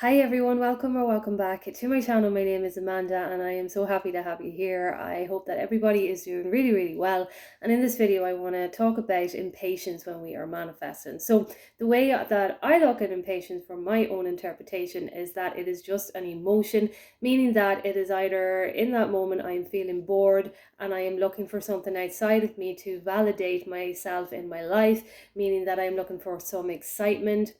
Hi everyone, welcome back to my channel. My name is Amanda and I am so happy to have you here. I hope that everybody is doing really well. And in this video I want to talk about impatience when we are manifesting. So the way that I look at impatience from my own interpretation is that it is just an emotion, meaning that it is either in that moment I am feeling bored and I am looking for something outside of me to validate myself in my life, meaning that I'm looking for some excitement.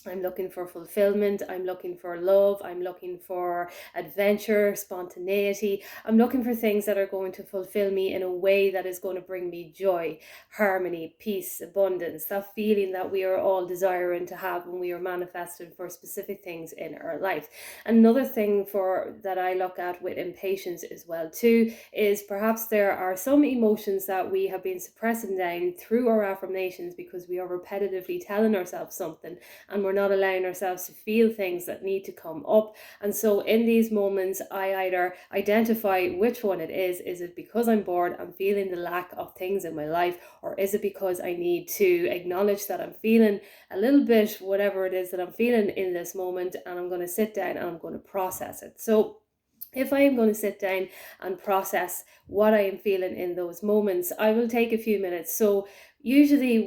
I'm looking for fulfillment. I'm looking for love. I'm looking for adventure, spontaneity. I'm looking for things that are going to fulfill me in a way that is going to bring me joy, harmony, peace, abundance, that feeling that we are all desiring to have when we are manifesting for specific things in our life. Another thing for that I look at with impatience as well too is perhaps there are some emotions that we have been suppressing down through our affirmations because we are repetitively telling ourselves something and we're not allowing ourselves to feel things that need to come up. And so in these moments, I either identify which one it is. Is it because I'm bored, I'm feeling the lack of things in my life, or is it because I need to acknowledge that I'm feeling a little bit whatever it is that I'm feeling in this moment, and I'm going to sit down and I'm going to process it. So if I am going to sit down and process what I am feeling in those moments, I will take a few minutes. So usually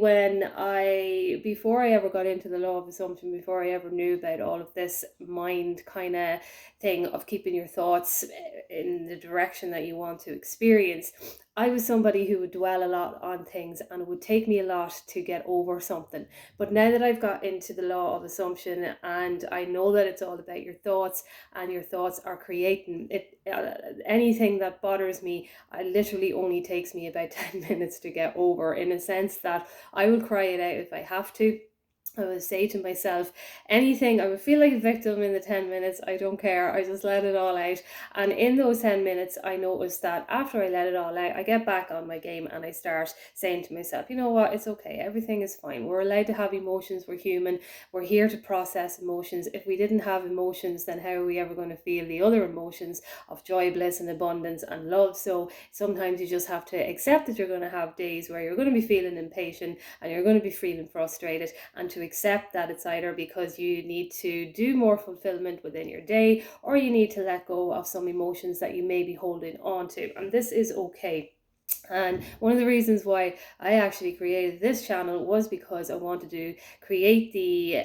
before I ever got into the law of assumption, before I ever knew about all of this mind kind of thing of keeping your thoughts in the direction that you want to experience, I was somebody who would dwell a lot on things and it would take me a lot to get over something. But now that I've got into the law of assumption and I know that it's all about your thoughts, and your thoughts are creating it, anything that bothers me, it literally only takes me about 10 minutes to get over, in a sense that I will cry it out if I have to. I would say to myself, anything, I would feel like a victim in the 10 minutes. I don't care. I just let it all out. And in those 10 minutes, I noticed that after I let it all out, I get back on my game and I start saying to myself, you know what? It's okay. Everything is fine. We're allowed to have emotions. We're human. We're here to process emotions. If we didn't have emotions, then how are we ever going to feel the other emotions of joy, bliss, and abundance and love? So sometimes you just have to accept that you're going to have days where you're going to be feeling impatient and you're going to be feeling frustrated, and to accept that it's either because you need to do more fulfillment within your day or you need to let go of some emotions that you may be holding on to. And this is okay. And one of the reasons why I actually created this channel was because I wanted to create the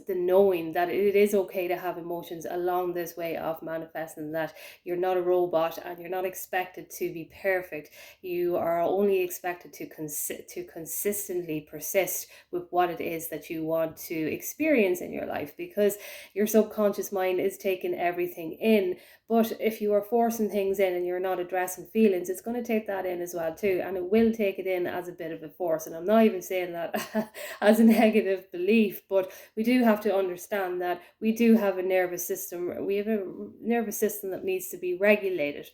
knowing that it is okay to have emotions along this way of manifesting, that you're not a robot and you're not expected to be perfect. You are only expected to consistently persist with what it is that you want to experience in your life, because your subconscious mind is taking everything in. But if you are forcing things in and you're not addressing feelings, it's going to take that in as well too, and it will take it in as a bit of a force. And I'm not even saying that as a negative belief, but we do have to understand that we do have a nervous system. We have a nervous system that needs to be regulated.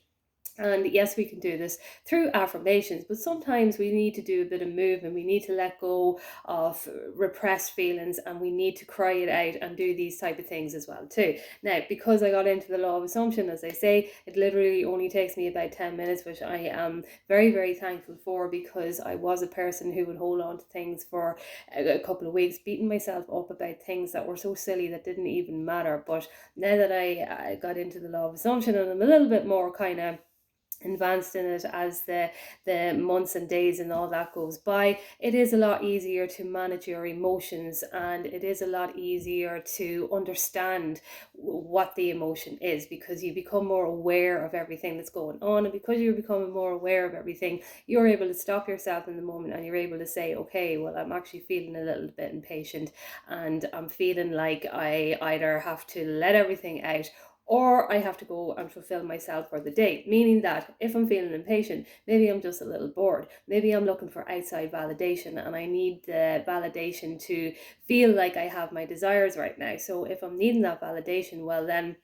And yes, we can do this through affirmations, but sometimes we need to do a bit of movement. We need to let go of repressed feelings and we need to cry it out and do these type of things as well too. Now, because I got into the law of assumption, as I say, it literally only takes me about 10 minutes, which I am very thankful for, because I was a person who would hold on to things for a couple of weeks, beating myself up about things that were so silly that didn't even matter. But now that I got into the law of assumption and I'm a little bit more kind of advanced in it as the months and days and all that goes by, it is a lot easier to manage your emotions, and it is a lot easier to understand what the emotion is, because you become more aware of everything that's going on. And because you're becoming more aware of everything, you're able to stop yourself in the moment and you're able to say, okay, well, I'm actually feeling a little bit impatient and I'm feeling like I either have to let everything out or I have to go and fulfill myself for the day. Meaning that if I'm feeling impatient, maybe I'm just a little bored. Maybe I'm looking for outside validation and I need the validation to feel like I have my desires right now. So if I'm needing that validation, well then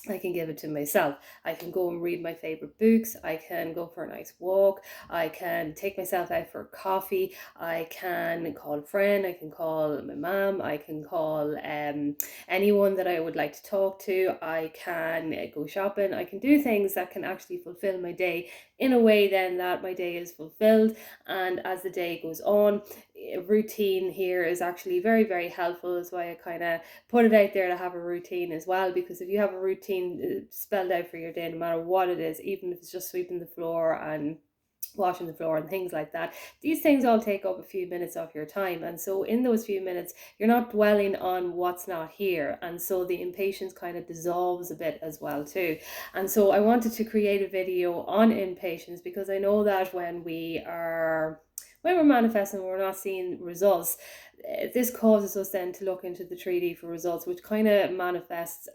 I can give it to myself. I can go and read my favorite books. I can go for a nice walk. I can take myself out for coffee. I can call a friend. I can call my mom. I can call anyone that I would like to talk to. I can go shopping. I can do things that can actually fulfill my day in a way then that my day is fulfilled. And as the day goes on, routine here is actually very, very helpful. Is why I kind of put it out there to have a routine as well, because if you have a routine spelled out for your day, no matter what it is, even if it's just sweeping the floor and washing the floor and things like that, these things all take up a few minutes of your time, and so in those few minutes you're not dwelling on what's not here, and so the impatience kind of dissolves a bit as well too. And so I wanted to create a video on impatience, because I know that when we're manifesting, we're not seeing results. This causes us then to look into the 3D for results, which kind of manifests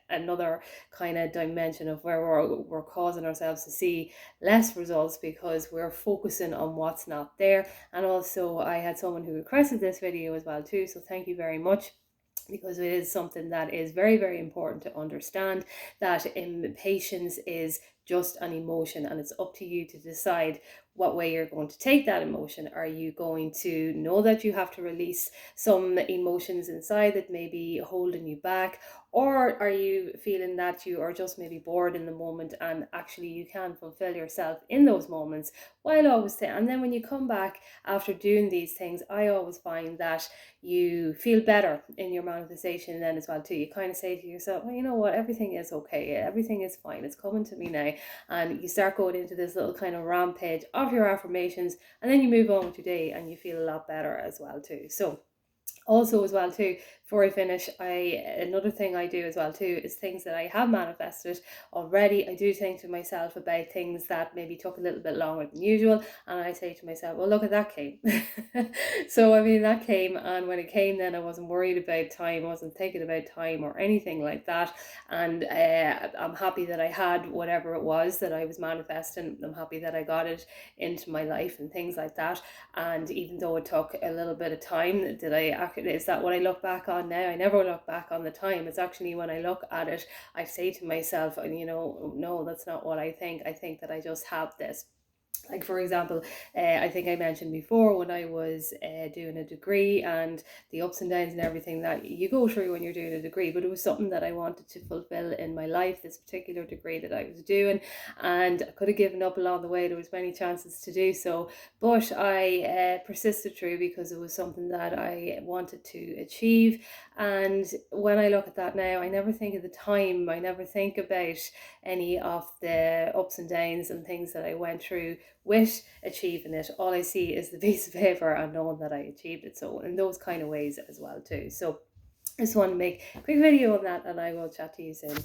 another kind of dimension of where we're causing ourselves to see less results, because we're focusing on what's not there. And also I had someone who requested this video as well too, so thank you very much, because it is something that is very, very important to understand, that impatience is just an emotion, and it's up to you to decide what way you're going to take that emotion. Are you going to know that you have to release some emotions inside that may be holding you back, or are you feeling that you are just maybe bored in the moment, and actually you can fulfill yourself in those moments while always say. And then when you come back after doing these things, I always find that you feel better in your manifestation then as well too. You kind of say to yourself, well, you know what, everything is okay, everything is fine, it's coming to me now. And you start going into this little kind of rampage of your affirmations, and then you move on with your day and you feel a lot better as well too. So also as well too, before I finish, another thing I do as well too is things that I have manifested already. I do think to myself about things that maybe took a little bit longer than usual, and I say to myself, well, look at that came. So I mean, that came, and when it came, then I wasn't worried about time, I wasn't thinking about time or anything like that. And I'm happy that I had whatever it was that I was manifesting. I'm happy that I got it into my life and things like that. And even though it took a little bit of time, is that what I look back on now? I never look back on the time. It's actually when I look at it, I say to myself, you know, no, that's not what I think. I think that I just have this. Like, for example, I think I mentioned before, when I was doing a degree, and the ups and downs and everything that you go through when you're doing a degree, but it was something that I wanted to fulfill in my life, this particular degree that I was doing, and I could have given up along the way. There was many chances to do so, but I persisted through, because it was something that I wanted to achieve. And when I look at that now, I never think of the time, I never think about any of the ups and downs and things that I went through with achieving it. All I see is the piece of paper and knowing that I achieved it. So in those kind of ways as well too. So I just want to make a quick video on that, and I will chat to you soon.